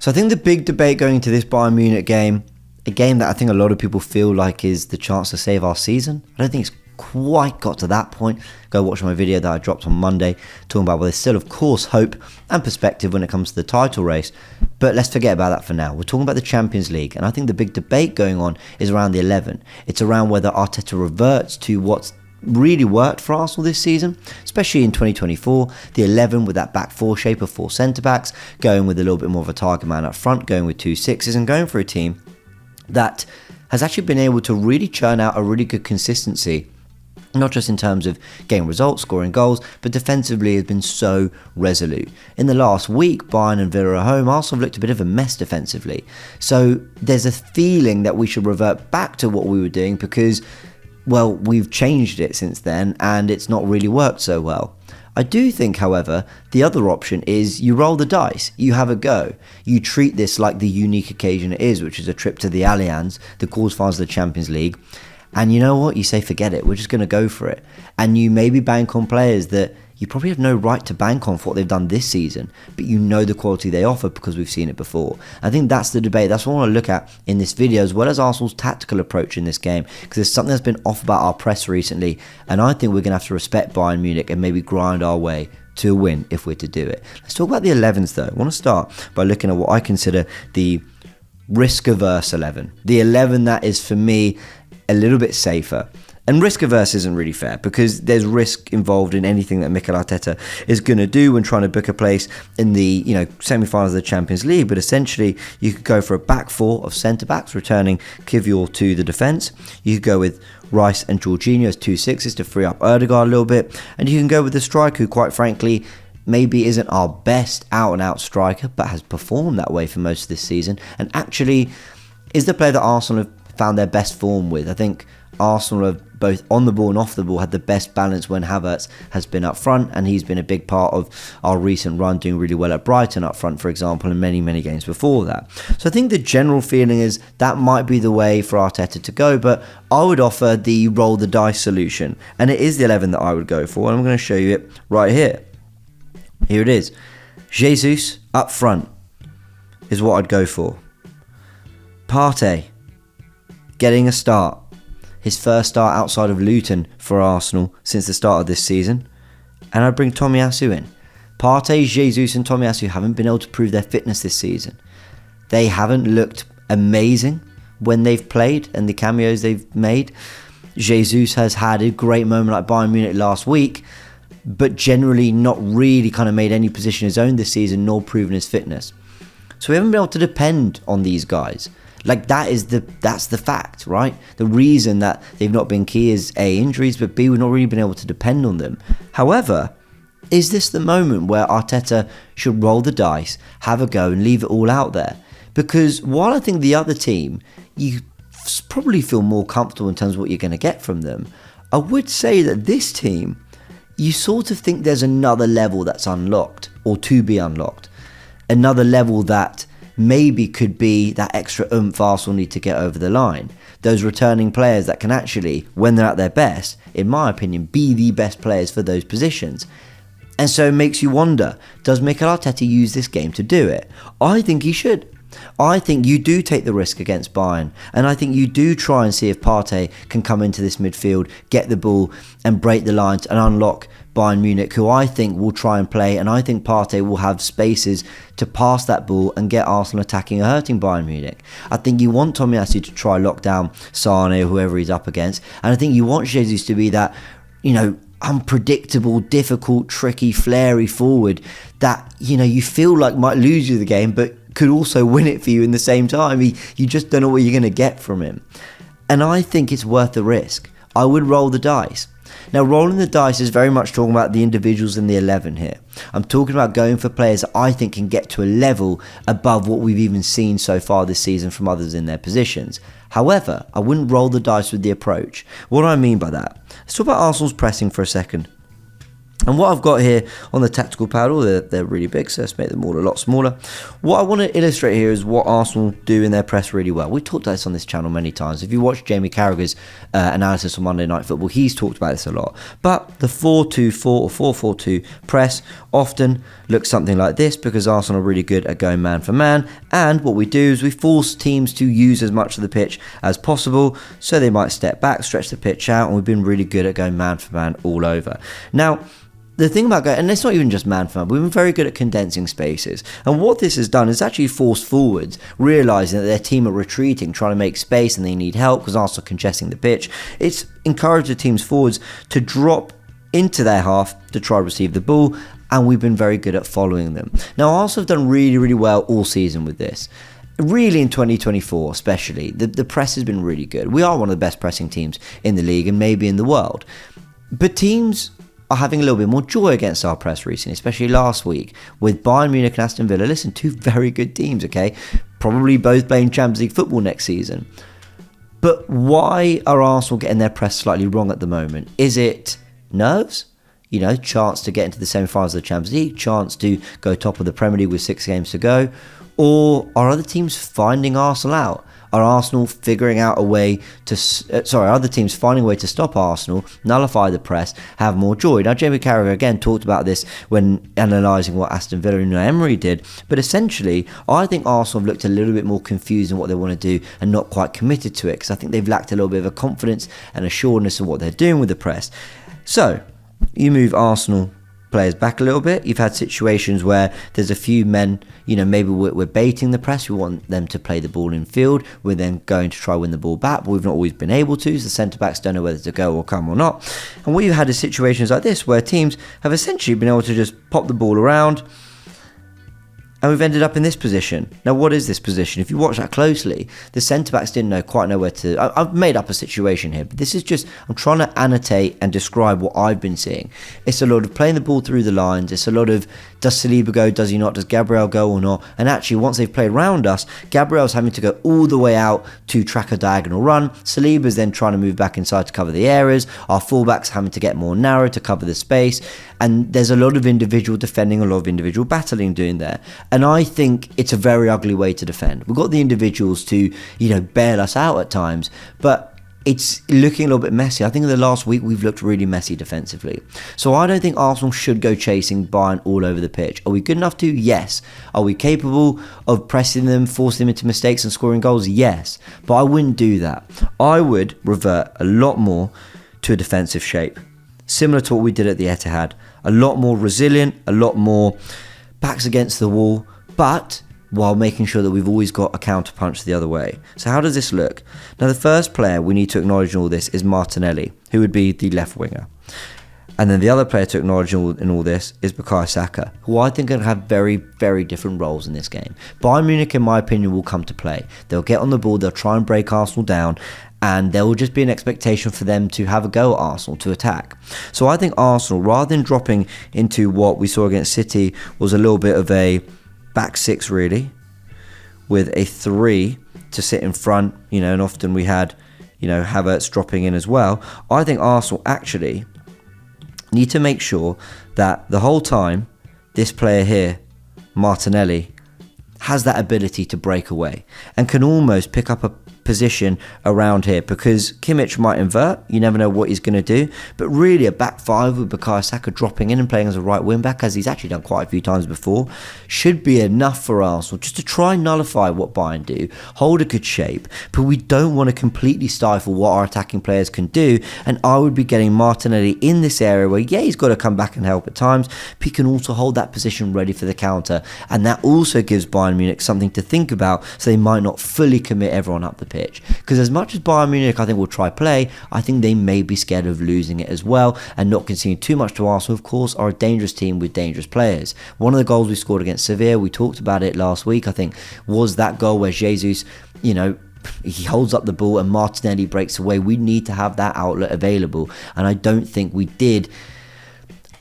So I think the big debate going into this Bayern Munich game, a game that I think a lot of people feel like is the chance to save our season. I don't think it's quite got to that point. Go watch my video that I dropped on Monday talking about, well, there's still of course hope and perspective when it comes to the title race, but let's forget about that for now. We're talking about the Champions League, and I think the big debate going on is around the 11. It's around whether Arteta reverts to what's really worked for Arsenal this season, especially in 2024, the 11 with that back four shape of 4 centre-backs, going with a little bit more of a target man up front, going with 2 6s, and going for a team that has actually been able to really churn out a really good consistency, not just in terms of game results, scoring goals, but defensively has been so resolute. In the last week, Bayern and Villa at home, Arsenal have looked a bit of a mess defensively. So there's a feeling that we should revert back to what we were doing because, well, we've changed it since then and it's not really worked so well. I do think, however, the other option is you roll the dice, you have a go. You treat this like the unique occasion it is, which is a trip to the Allianz, the quarterfinals of the Champions League. And you know what? You say, forget it. We're just going to go for it. And you maybe bank on players that you probably have no right to bank on for what they've done this season, but you know the quality they offer because we've seen it before. I think that's the debate. That's what I want to look at in this video, as well as Arsenal's tactical approach in this game, because there's something that's been off about our press recently, and I think we're going to have to respect Bayern Munich and maybe grind our way to a win if we're to do it. Let's talk about the 11s though. I want to start by looking at what I consider the risk-averse 11. The 11 that is, for me, a little bit safer. And risk-averse isn't really fair because there's risk involved in anything that Mikel Arteta is going to do when trying to book a place in the semi-finals of the Champions League. But essentially, you could go for a back four of centre-backs, returning Kivior to the defence. You could go with Rice and Jorginho as 2 6s to free up Ødegaard a little bit. And you can go with the striker who, quite frankly, maybe isn't our best out-and-out striker, but has performed that way for most of this season. And actually is the player that Arsenal have found their best form with. I think Arsenal have, both on the ball and off the ball, had the best balance when Havertz has been up front, and he's been a big part of our recent run, doing really well at Brighton up front, for example, and many games before that. So I think the general feeling is that might be the way for Arteta to go, but I would offer the roll the dice solution, and it is the 11 that I would go for, and I'm going to show you it right here. Here it is. Jesus up front is what I'd go for. Partey getting a start. His first start outside of Luton for Arsenal since the start of this season. And I'd bring Tomiyasu in. Partey, Jesus and Tomiyasu haven't been able to prove their fitness this season. They haven't looked amazing when they've played and the cameos they've made. Jesus has had a great moment like Bayern Munich last week, but generally not really kind of made any position his own this season, nor proven his fitness. So we haven't been able to depend on these guys. Like that's the fact, right? The reason that they've not been key is A, injuries, but B, we've not really been able to depend on them. However, is this the moment where Arteta should roll the dice, have a go and leave it all out there? Because while I think the other team, you probably feel more comfortable in terms of what you're going to get from them, I would say that this team, you sort of think there's another level that's unlocked or to be unlocked. Another level that maybe could be that extra oomph Arsenal need to get over the line. Those returning players that can actually, when they're at their best, in my opinion, be the best players for those positions. And so it makes you wonder, does Mikel Arteta use this game to do it? I think he should. I think you do take the risk against Bayern, and I think you do try and see if Partey can come into this midfield, get the ball and break the lines and unlock Bayern Munich, who I think will try and play, and I think Partey will have spaces to pass that ball and get Arsenal attacking or hurting Bayern Munich. I think you want Tomiyasu to try lock down Sane or whoever he's up against, and I think you want Jesus to be that, unpredictable, difficult, tricky, flary forward that, you feel like might lose you the game, but could also win it for you in the same time. You just don't know what you're going to get from him. And I think it's worth the risk. I would roll the dice. Now, rolling the dice is very much talking about the individuals in the 11 here. I'm talking about going for players that I think can get to a level above what we've even seen so far this season from others in their positions. However, I wouldn't roll the dice with the approach. What do I mean by that? Let's talk about Arsenal's pressing for a second. And what I've got here on the tactical paddle, they're really big, so let's make them all a lot smaller. What I want to illustrate here is what Arsenal do in their press really well. We've talked about this on this channel many times. If you watch Jamie Carragher's analysis on Monday Night Football, he's talked about this a lot. But the 4-2-4 or 4-4-2 press often looks something like this, because Arsenal are really good at going man for man. And what we do is we force teams to use as much of the pitch as possible, so they might step back, stretch the pitch out, and we've been really good at going man for man all over. Now, the thing about going, and it's not even just man for man, we've been very good at condensing spaces. And what this has done is actually forced forwards, realising that their team are retreating, trying to make space, and they need help because Arsenal are congesting the pitch. It's encouraged the team's forwards to drop into their half to try to receive the ball, and we've been very good at following them. Now, Arsenal have done really, really well all season with this. Really in 2024 especially, the press has been really good. We are one of the best pressing teams in the league and maybe in the world. But teams are having a little bit more joy against our press recently, especially last week with Bayern Munich and Aston Villa. Listen, two very good teams, okay? Probably both playing Champions League football next season. But why are Arsenal getting their press slightly wrong at the moment? Is it nerves? You know, chance to get into the semi-finals of the Champions League, chance to go top of the Premier League with 6 games to go? Or are other teams finding Arsenal out? Are Arsenal figuring out a way to... other teams finding a way to stop Arsenal, nullify the press, have more joy? Now, Jamie Carragher, again, talked about this when analysing what Aston Villa and Emery did. But essentially, I think Arsenal have looked a little bit more confused in what they want to do and not quite committed to it, because I think they've lacked a little bit of a confidence and assuredness in what they're doing with the press. So, you move Arsenal players back a little bit. You've had situations where there's a few men, you know, maybe we're baiting the press, we want them to play the ball in field, we're then going to try win the ball back, but we've not always been able to, so the centre-backs don't know whether to go or come or not. And what you've had is situations like this where teams have essentially been able to just pop the ball around, and we've ended up in this position. Now, what is this position? If you watch that closely, the centre-backs didn't quite know where to... I've made up a situation here, but this is just... I'm trying to annotate and describe what I've been seeing. It's a lot of playing the ball through the lines. It's a lot of, does Saliba go, does he not? Does Gabriel go or not? And actually, once they've played around us, Gabriel's having to go all the way out to track a diagonal run. Saliba's then trying to move back inside to cover the areas. Our fullbacks having to get more narrow to cover the space. And there's a lot of individual defending, a lot of individual battling doing there. And I think it's a very ugly way to defend. We've got the individuals to, you know, bail us out at times, but it's looking a little bit messy. I think in the last week we've looked really messy defensively. So I don't think Arsenal should go chasing Bayern all over the pitch. Are we good enough to? Yes. Are we capable of pressing them, forcing them into mistakes and scoring goals? Yes. But I wouldn't do that. I would revert a lot more to a defensive shape, similar to what we did at the Etihad. A lot more resilient, a lot more backs against the wall, but while making sure that we've always got a counter punch the other way. So how does this look? Now, the first player we need to acknowledge in all this is Martinelli, who would be the left winger. And then the other player to acknowledge in all this is Bukayo Saka, who I think are going to have very, very different roles in this game. Bayern Munich, in my opinion, will come to play. They'll get on the ball, they'll try and break Arsenal down, and there will just be an expectation for them to have a go at Arsenal, to attack. So I think Arsenal, rather than dropping into what we saw against City, was a little bit of a back six, really, with a 3 to sit in front, you know, and often we had, you know, Havertz dropping in as well. I think Arsenal actually need to make sure that the whole time this player here, Martinelli, has that ability to break away and can almost pick up a position around here, because Kimmich might invert, you never know what he's going to do, but really a back 5 with Bukayo Saka dropping in and playing as a right wing back, as he's actually done quite a few times before, should be enough for Arsenal just to try and nullify what Bayern do, hold a good shape, but we don't want to completely stifle what our attacking players can do. And I would be getting Martinelli in this area where, yeah, he's got to come back and help at times, but he can also hold that position ready for the counter, and that also gives Bayern Munich something to think about, so they might not fully commit everyone up the pitch. Because as much as Bayern Munich I think will try play, I think they may be scared of losing it as well and not conceding too much to Arsenal, of course, are a dangerous team with dangerous players. One of the goals we scored against Sevilla, we talked about it last week, I think, was that goal where Jesus, you know, he holds up the ball and Martinelli breaks away. We need to have that outlet available, and I don't think we did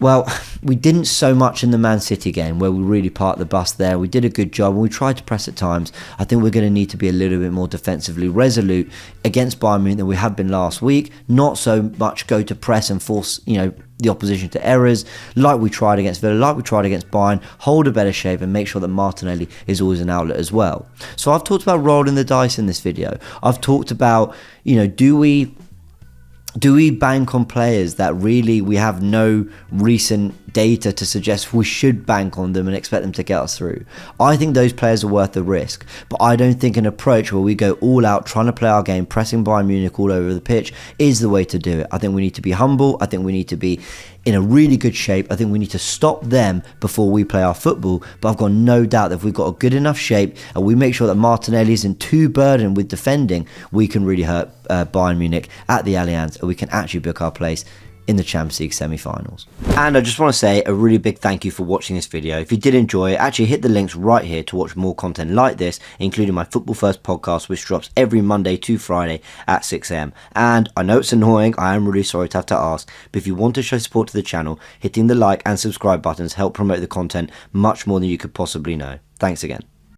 Well, we didn't so much in the Man City game where we really parked the bus there. We did a good job and we tried to press at times. I think we're going to need to be a little bit more defensively resolute against Bayern Munich than we have been last week. Not so much go to press and force, the opposition to errors like we tried against Villa, like we tried against Bayern. Hold a better shape and make sure that Martinelli is always an outlet as well. So I've talked about rolling the dice in this video. I've talked about, do we bank on players that really we have no recent data to suggest we should bank on them and expect them to get us through? I think those players are worth the risk, but I don't think an approach where we go all out trying to play our game, pressing Bayern Munich all over the pitch is the way to do it. I think we need to be humble. I think we need to be in a really good shape. I think we need to stop them before we play our football, but I've got no doubt that if we've got a good enough shape and we make sure that Martinelli isn't too burdened with defending, we can really hurt Bayern Munich at the Allianz and we can actually book our place in the Champions League semi-finals. And I just want to say a really big thank you for watching this video. If you did enjoy it, actually hit the links right here to watch more content like this, including my Football First podcast, which drops every Monday to Friday at 6 AM. And I know it's annoying, I am really sorry to have to ask, but if you want to show support to the channel, hitting the like and subscribe buttons help promote the content much more than you could possibly know. Thanks again.